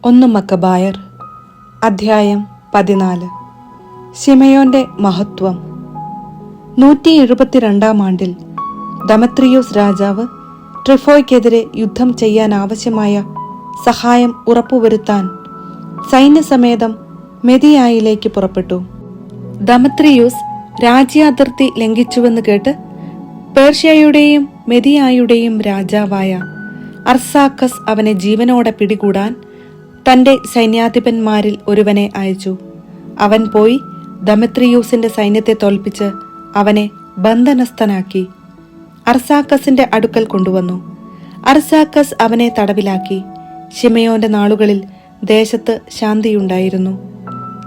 ഒന്ന് മക്കബായർ അധ്യായം 14. ശിമയോന്റെ മഹത്വം. 172 ആണ്ടിൽ ദമത്രിയൂസ് രാജാവ് ട്രിഫോയ്ക്കെതിരെ യുദ്ധം ചെയ്യാനാവശ്യമായ സഹായം ഉറപ്പുവരുത്താൻ സൈന്യസമേതം മെദിയായിലേക്ക് പുറപ്പെട്ടു. ദമത്രിയൂസ് രാജ്യാതിർത്തി ലംഘിച്ചുവെന്ന് കേട്ട് പേർഷ്യയുടെയും മെദിയായുടെയും രാജാവായ അർസാക്കസ് അവനെ ജീവനോടെ പിടികൂടാൻ തന്റെ സൈന്യാധിപന്മാരിൽ ഒരുവനെ അയച്ചു. അവൻ പോയി ദമത്രിയൂസിന്റെ സൈന്യത്തെ തോൽപ്പിച്ച് അവനെ ബന്ധനസ്ഥനാക്കി അർസാക്കസിന്റെ അടുക്കൽ കൊണ്ടുവന്നു. അർസാക്കസ് അവനെ തടവിലാക്കി. ശിമയോന്റെ നാളുകളിൽ ദേശത്ത് ശാന്തിയുണ്ടായിരുന്നു.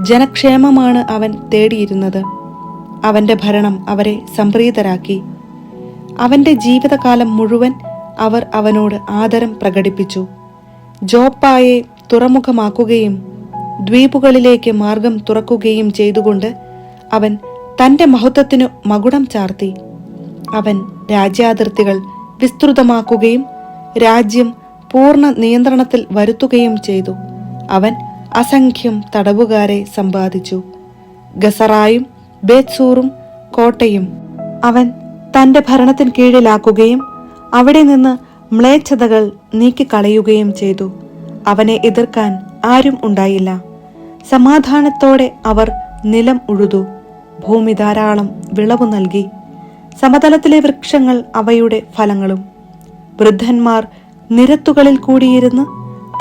ജനക്ഷേമമാണ് അവൻ തേടിയിരുന്നത്. അവന്റെ ഭരണം അവരെ സംപ്രീതരാക്കി. അവന്റെ ജീവിതകാലം മുഴുവൻ അവർ അവനോട് ആദരം പ്രകടിപ്പിച്ചു. ജോപ്പായെ തുറമുഖമാക്കുകയും ദ്വീപുകളിലേക്ക് മാർഗം തുറക്കുകയും ചെയ്തുകൊണ്ട് അവൻ തന്റെ മഹത്വത്തിനു മകുടം ചാർത്തി. അവൻ രാജ്യാതിർത്തികൾ വിസ്തൃതമാക്കുകയും രാജ്യം പൂർണ്ണ നിയന്ത്രണത്തിൽ വരുത്തുകയും ചെയ്തു. അവൻ അസംഖ്യം തടവുകാരെ സമ്പാദിച്ചു. ഗസറായും ബേത്സൂറും കോട്ടയും അവൻ തന്റെ ഭരണത്തിന് കീഴിലാക്കുകയും അവിടെ നിന്ന് മ്ലേച്ഛതകൾ നീക്കിക്കളയുകയും ചെയ്തു. അവനെ എതിർക്കാൻ ആരും ഉണ്ടായില്ല. സമാധാനത്തോടെ അവർ നിലം ഉഴുതു. ഭൂമി ധാരാളം വിളവു നൽകി. സമതലത്തിലെ വൃക്ഷങ്ങൾ അവയുടെ ഫലങ്ങളും. വൃദ്ധന്മാർ നിരത്തുകളിൽ കൂടിയിരുന്ന്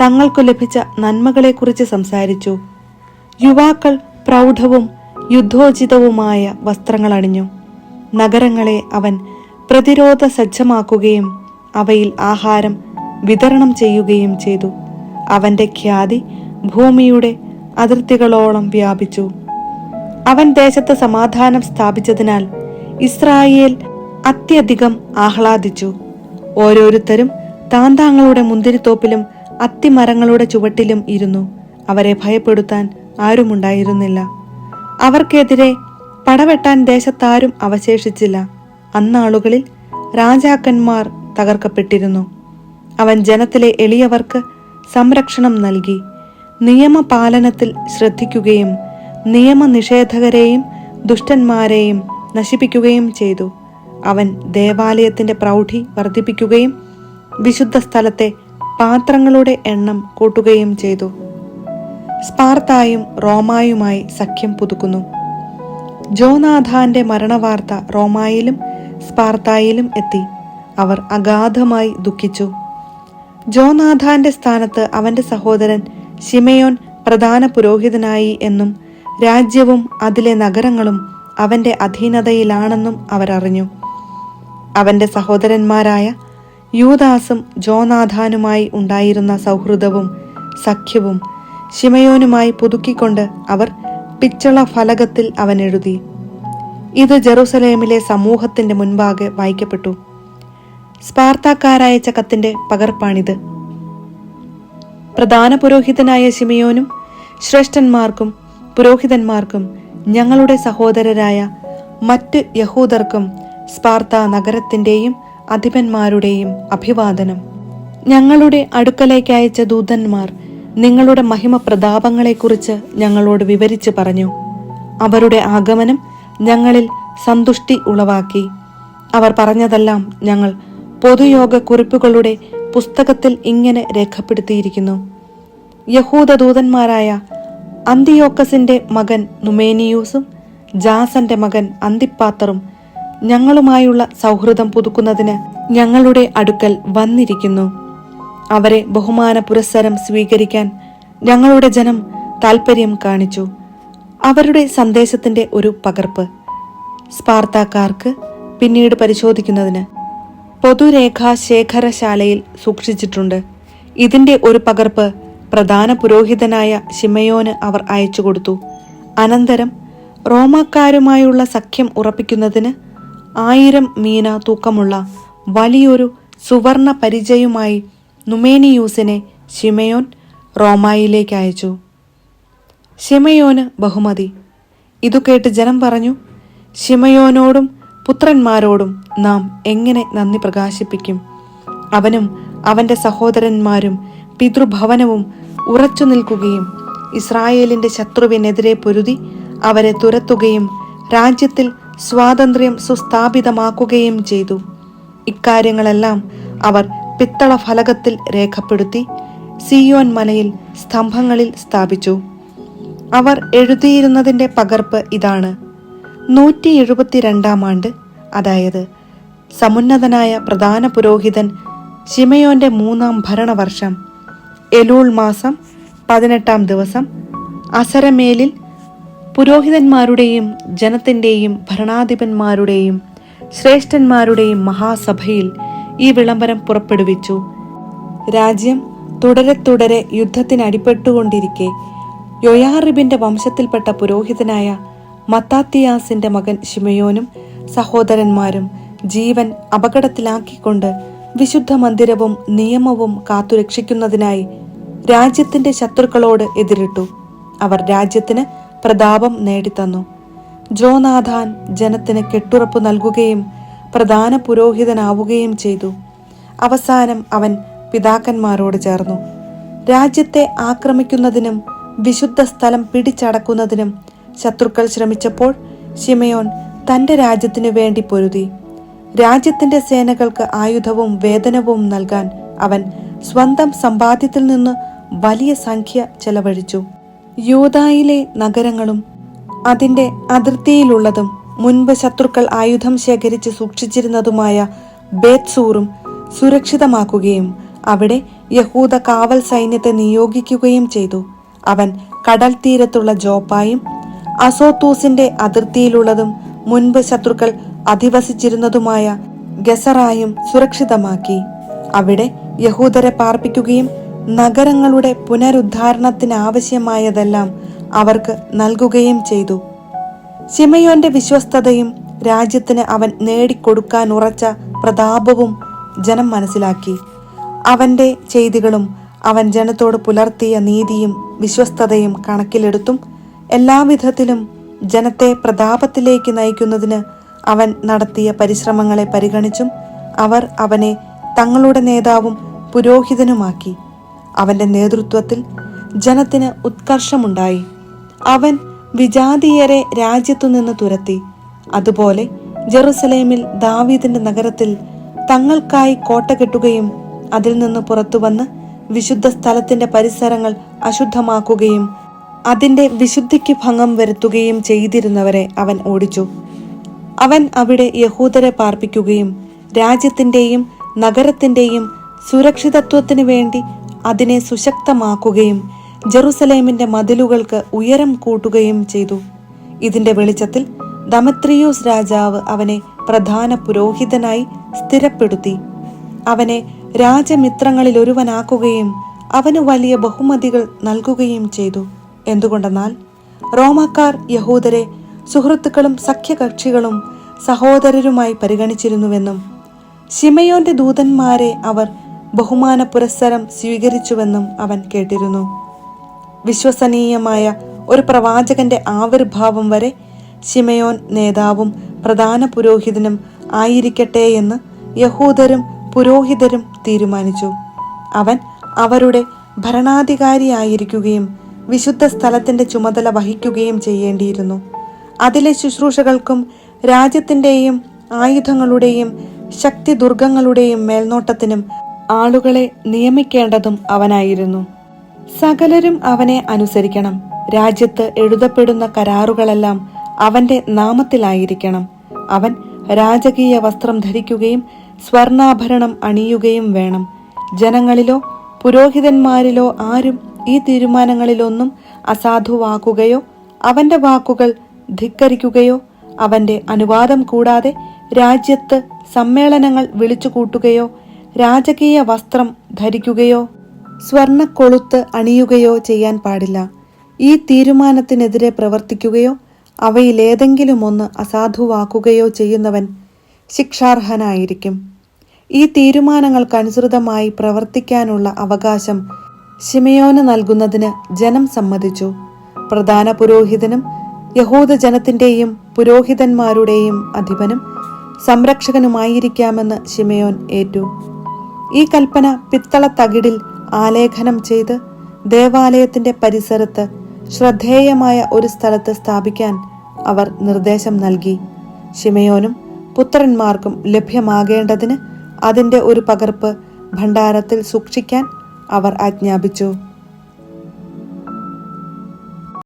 തങ്ങൾക്കു ലഭിച്ച നന്മകളെക്കുറിച്ച് സംസാരിച്ചു. യുവാക്കൾ പ്രൗഢവും യുദ്ധോചിതവുമായ വസ്ത്രങ്ങൾ അണിഞ്ഞു. നഗരങ്ങളെ അവൻ പ്രതിരോധ സജ്ജമാക്കുകയും അവയിൽ ആഹാരം വിതരണം ചെയ്യുകയും ചെയ്തു. അവന്റെ ഖ്യാതി ഭൂമിയുടെ അതിർത്തികളോളം വ്യാപിച്ചു. അവൻ ദേശത്ത് സമാധാനം സ്ഥാപിച്ചതിനാൽ ഇസ്രായേൽ അത്യധികം ആഹ്ലാദിച്ചു. ഓരോരുത്തരും താന്താങ്ങളുടെ മുന്തിരിത്തോപ്പിലും അത്തിമരങ്ങളുടെ ചുവട്ടിലും ഇരുന്നു. അവരെ ഭയപ്പെടുത്താൻ ആരുമുണ്ടായിരുന്നില്ല. അവർക്കെതിരെ പടവെട്ടാൻ ദേശത്താരും അവശേഷിച്ചില്ല. അന്നാളുകളിൽ രാജാക്കന്മാർ തകർക്കപ്പെട്ടിരുന്നു. അവൻ ജനത്തിലെ എളിയവർക്ക് സംരക്ഷണം നൽകി. നിയമപാലനത്തിൽ ശ്രദ്ധിക്കുകയും നിയമനിഷേധകരെയും ദുഷ്ടന്മാരെയും നശിപ്പിക്കുകയും ചെയ്തു. അവൻ ദേവാലയത്തിന്റെ പ്രൗഢി വർദ്ധിപ്പിക്കുകയും വിശുദ്ധ സ്ഥലത്തെ പാത്രങ്ങളുടെ എണ്ണം കൂട്ടുകയും ചെയ്തു. സ്പാർത്തായും റോമായുമായി സഖ്യം പുതുക്കുന്നു. ജോനാഥാന്റെ മരണവാർത്ത റോമായിലും സ്പാർത്തായിലും എത്തി. അവർ അഗാധമായി ദുഃഖിച്ചു. ജോനാഥാന്റെ സ്ഥാനത്ത് അവന്റെ സഹോദരൻ ശിമയോൻ പ്രധാന പുരോഹിതനായി എന്നും രാജ്യവും അതിലെ നഗരങ്ങളും അവന്റെ അധീനതയിലാണെന്നും അവരറിഞ്ഞു. അവന്റെ സഹോദരന്മാരായ യൂദാസും ജോനാഥാനുമായി ഉണ്ടായിരുന്ന സൗഹൃദവും സഖ്യവും ശിമയോനുമായി പുതുക്കിക്കൊണ്ട് അവർ പിച്ചള ഫലകത്തിൽ അവൻ എഴുതി. ഇത് ജെറുസലേമിലെ സമൂഹത്തിന്റെ മുൻപാകെ വായിക്കപ്പെട്ടു. സ്പാർത്താക്കാരയച്ച കത്തിന്റെ പകർപ്പാണിത്. പ്രധാന പുരോഹിതനായ ശിമയോനും ശ്രേഷ്ഠന്മാർക്കും പുരോഹിതന്മാർക്കും ഞങ്ങളുടെ സഹോദരരായ മറ്റ് യഹൂദർക്കും സ്പാർത്ത നഗരത്തിന്റെയും അധിപന്മാരുടെയും അഭിവാദനം. ഞങ്ങളുടെ അടുക്കലേക്ക് അയച്ച ദൂതന്മാർ നിങ്ങളുടെ മഹിമ പ്രതാപങ്ങളെക്കുറിച്ച് ഞങ്ങളോട് വിവരിച്ചു പറഞ്ഞു. അവരുടെ ആഗമനം ഞങ്ങളിൽ സന്തുഷ്ടി ഉളവാക്കി. അവർ പറഞ്ഞതെല്ലാം ഞങ്ങൾ പൊതുയോഗ കുറിപ്പുകളുടെ പുസ്തകത്തിൽ ഇങ്ങനെ രേഖപ്പെടുത്തിയിരിക്കുന്നു. യഹൂദ ദൂതന്മാരായ അന്തിയോക്കസിന്റെ മകൻ നുമേനിയൂസും ജാസന്റെ മകൻ അന്തിപ്പാത്തറും ഞങ്ങളുമായുള്ള സൗഹൃദം പുതുക്കുന്നതിന് ഞങ്ങളുടെ അടുക്കൽ വന്നിരിക്കുന്നു. അവരെ ബഹുമാന പുരസ്സരം സ്വീകരിക്കാൻ ഞങ്ങളുടെ ജനം താൽപര്യം കാണിച്ചു. അവരുടെ സന്ദേശത്തിന്റെ ഒരു പകർപ്പ് സ്പാർത്താക്കാർക്ക് പിന്നീട് പരിശോധിക്കുന്നതിന് പൊതുരേഖാ ശേഖരശാലയിൽ സൂക്ഷിച്ചിട്ടുണ്ട്. ഇതിന്റെ ഒരു പകർപ്പ് പ്രധാന പുരോഹിതനായ ശിമയോന് അവർ അയച്ചു കൊടുത്തു. അനന്തരം റോമാക്കാരുമായുള്ള സഖ്യം ഉറപ്പിക്കുന്നതിന് 1000 മീന തൂക്കമുള്ള വലിയൊരു സുവർണ പരിചയുമായി നുമേനിയൂസിനെ ശിമയോൻ റോമായിലേക്ക് അയച്ചു. ശിമയോന് ബഹുമതി. ഇതു കേട്ട് ജനം പറഞ്ഞു, ശിമയോനോടും പുത്രന്മാരോടും നാം എങ്ങനെ നന്ദി പ്രകാശിപ്പിക്കും? അവനും അവന്റെ സഹോദരന്മാരും പിതൃഭവനവും ഉറച്ചു നിൽക്കുകയും ഇസ്രായേലിന്റെ ശത്രുവിനെതിരെ പൊരുതി അവരെ തുരത്തുകയും രാജ്യത്തിൽ സ്വാതന്ത്ര്യം സുസ്ഥാപിതമാക്കുകയും ചെയ്തു. ഇക്കാര്യങ്ങളെല്ലാം അവർ പിത്തള ഫലകത്തിൽ രേഖപ്പെടുത്തി സിയോൻ മലയിൽ സ്തംഭങ്ങളിൽ സ്ഥാപിച്ചു. അവർ എഴുതിയിരുന്നതിന്റെ പകർപ്പ് ഇതാണ്: 172 ആണ്ട്, അതായത് സമുന്നതനായ പ്രധാന പുരോഹിതൻ ശിമയോന്റെ 3-ാം ഭരണവർഷം, എലൂൾ മാസം 18-ാം ദിവസം, അസരമേലിൽ പുരോഹിതന്മാരുടെയും ജനത്തിന്റെയും ഭരണാധിപന്മാരുടെയും ശ്രേഷ്ഠന്മാരുടെയും മഹാസഭയിൽ ഈ വിളംബരം പുറപ്പെടുവിച്ചു. രാജ്യം തുടരെ യുദ്ധത്തിനടിപ്പെട്ടുകൊണ്ടിരിക്കെ യോയാറിബിന്റെ വംശത്തിൽപ്പെട്ട പുരോഹിതനായ മത്താത്തിയാസിന്റെ മകൻ ശിമയോനും സഹോദരന്മാരും ജീവൻ അപകടത്തിലാക്കിക്കൊണ്ട് വിശുദ്ധ മന്ദിരവും നിയമവും കാത്തുരക്ഷിക്കുന്നതിനായി രാജ്യത്തിന്റെ ശത്രുക്കളോട് എതിരിട്ടു. അവർ രാജ്യത്തിന് പ്രതാപം നേടിത്തന്നു. ജോനാഥാൻ ജനത്തിന് കെട്ടുറപ്പ് നൽകുകയും പ്രധാന പുരോഹിതനാവുകയും ചെയ്തു. അവസാനം അവൻ പിതാക്കന്മാരോട് ചേർന്നു. രാജ്യത്തെ ആക്രമിക്കുന്നതിനും വിശുദ്ധ സ്ഥലം പിടിച്ചടക്കുന്നതിനും ശത്രുക്കൾ ശ്രമിച്ചപ്പോൾ ശിമയോൻ തന്റെ രാജ്യത്തിനു വേണ്ടി പൊരുതി. രാജ്യത്തിന്റെ സേനകൾക്ക് ആയുധവും വേതനവും നൽകാൻ അവൻ സ്വന്തം സമ്പാദ്യത്തിൽ നിന്ന് വലിയ സംഖ്യ ചെലവഴിച്ചു. യൂദായിലെ നഗരങ്ങളും അതിന്റെ അതിർത്തിയിലുള്ളതും മുൻപ് ശത്രുക്കൾ ആയുധം ശേഖരിച്ച് സൂക്ഷിച്ചിരുന്നതുമായ ബേത്സൂറും സുരക്ഷിതമാക്കുകയും അവിടെ യഹൂദ കാവൽ സൈന്യത്തെ നിയോഗിക്കുകയും ചെയ്തു. അവൻ കടൽ തീരത്തുള്ള ജോപ്പായും അസോത്തൂസിന്റെ അതിർത്തിയിലുള്ളതും മുൻപ് ശത്രുക്കൾ അധിവസിച്ചിരുന്നതുമായ ഗസറായും സുരക്ഷിതമാക്കി. അവിടെ യഹൂദരെ പാർപ്പിക്കുകയും നഗരങ്ങളുടെ പുനരുദ്ധാരണത്തിനാവശ്യമായതെല്ലാം അവർക്ക് നൽകുകയും ചെയ്തു. ശിമയോന്റെ വിശ്വസ്തതയും രാജ്യത്തിന് അവൻ നേടിക്കൊടുക്കാൻ ഉറച്ച പ്രതാപവും ജനം മനസ്സിലാക്കി. അവന്റെ ചെയ്തികളും അവൻ ജനത്തോട് പുലർത്തിയ നീതിയും വിശ്വസ്തതയും കണക്കിലെടുത്തും എല്ലാവിധത്തിലും ജനത്തെ പ്രതാപത്തിലേക്ക് നയിക്കുന്നതിന് അവൻ നടത്തിയ പരിശ്രമങ്ങളെ പരിഗണിച്ചും അവർ അവനെ തങ്ങളുടെ നേതാവും പുരോഹിതനുമാക്കി. അവന്റെ നേതൃത്വത്തിൽ ജനത്തിന് ഉത്കർഷമുണ്ടായി. അവൻ വിജാതീയരെ രാജ്യത്തുനിന്ന് തുരത്തി. അതുപോലെ ജെറുസലേമിൽ ദാവീദിന്റെ നഗരത്തിൽ തങ്ങൾക്കായി കോട്ട കെട്ടുകയും അതിൽ നിന്ന് പുറത്തുവന്ന് വിശുദ്ധ സ്ഥലത്തിന്റെ പരിസരങ്ങൾ അശുദ്ധമാക്കുകയും അതിന്റെ വിശുദ്ധിക്ക് ഭംഗം വരുത്തുകയും ചെയ്തിരുന്നവരെ അവൻ ഓടിച്ചു. അവൻ അവിടെ യഹൂദരെ പാർപ്പിക്കുകയും രാജ്യത്തിന്റെയും നഗരത്തിന്റെയും സുരക്ഷിതത്വത്തിന് വേണ്ടി അതിനെ സുശക്തമാക്കുകയും ജെറുസലേമിന്റെ മതിലുകൾക്ക് ഉയരം കൂട്ടുകയും ചെയ്തു. ഇതിന്റെ വെളിച്ചത്തിൽ ദമത്രിയൂസ് രാജാവ് അവനെ പ്രധാന പുരോഹിതനായി സ്ഥിരപ്പെടുത്തി. അവനെ രാജമിത്രങ്ങളിൽ ഒരുവനാക്കുകയും അവന് വലിയ ബഹുമതികൾ നൽകുകയും ചെയ്തു. എന്തുകൊണ്ടെന്നാൽ റോമാക്കാർ യഹൂദരെ സുഹൃത്തുക്കളും സഖ്യകക്ഷികളും സഹോദരരുമായി പരിഗണിച്ചിരുന്നുവെന്നും ശിമയോന്റെ ദൂതന്മാരെ അവർ ബഹുമാന പുരസ്സരം സ്വീകരിച്ചുവെന്നും അവൻ കേട്ടിരുന്നു. വിശ്വസനീയമായ ഒരു പ്രവാചകന്റെ ആവിർഭാവം വരെ ശിമയോൻ നേതാവും പ്രധാന പുരോഹിതനും ആയിരിക്കട്ടെ എന്ന് യഹൂദരും പുരോഹിതരും തീരുമാനിച്ചു. അവൻ അവരുടെ ഭരണാധികാരിയായിരിക്കുകയും വിശുദ്ധ സ്ഥലത്തിന്റെ ചുമതല വഹിക്കുകയും ചെയ്യേണ്ടിയിരുന്നു. അതിലെ ശുശ്രൂഷകൾക്കും രാജ്യത്തിന്റെയും ആയുധങ്ങളുടെയും ശക്തി ദുർഗങ്ങളുടെയും മേൽനോട്ടത്തിനും ആളുകളെ നിയമിക്കേണ്ടതും അവനായിരുന്നു. സകലരും അവനെ അനുസരിക്കണം. രാജ്യത്ത് എഴുതപ്പെടുന്ന കരാറുകളെല്ലാം അവന്റെ നാമത്തിലായിരിക്കണം. അവൻ രാജകീയ വസ്ത്രം ധരിക്കുകയും സ്വർണാഭരണം അണിയുകയും വേണം. ജനങ്ങളിലോ പുരോഹിതന്മാരിലോ ആരും ഈ തീരുമാനങ്ങളിലൊന്നും അസാധുവാക്കുകയോ അവന്റെ വാക്കുകൾ ധിക്കരിക്കുകയോ അവന്റെ അനുവാദം കൂടാതെ രാജ്യത്ത് സമ്മേളനങ്ങൾ വിളിച്ചു കൂട്ടുകയോ രാജകീയ വസ്ത്രം ധരിക്കുകയോ സ്വർണക്കൊളുത്ത് അണിയുകയോ ചെയ്യാൻ പാടില്ല. ഈ തീരുമാനത്തിനെതിരെ പ്രവർത്തിക്കുകയോ അവയിലേതെങ്കിലും ഒന്ന് അസാധുവാക്കുകയോ ചെയ്യുന്നവൻ ശിക്ഷാർഹനായിരിക്കും. ഈ തീരുമാനങ്ങൾക്കനുസൃതമായി പ്രവർത്തിക്കാനുള്ള അവകാശം ശിമയോന് നൽകുന്നതിന് ജനം സമ്മതിച്ചു. പ്രധാന പുരോഹിതനും യഹൂദ ജനത്തിന്റെയും പുരോഹിതന്മാരുടെയും അധിപനും സംരക്ഷകനുമായിരിക്കാമെന്ന് ശിമയോൻ ഏറ്റു. ഈ കൽപ്പന പിത്തള തകിടിൽ ആലേഖനം ചെയ്ത് ദേവാലയത്തിന്റെ പരിസരത്ത് ശ്രദ്ധേയമായ ഒരു സ്ഥലത്ത് സ്ഥാപിക്കാൻ അവർ നിർദ്ദേശം നൽകി. ശിമയോനും പുത്രന്മാർക്കും ലഭ്യമാകേണ്ടതിന് അതിന്റെ ഒരു പകർപ്പ് ഭണ്ഡാരത്തിൽ സൂക്ഷിക്കാൻ അവർ ആജ്ഞാപിച്ചു.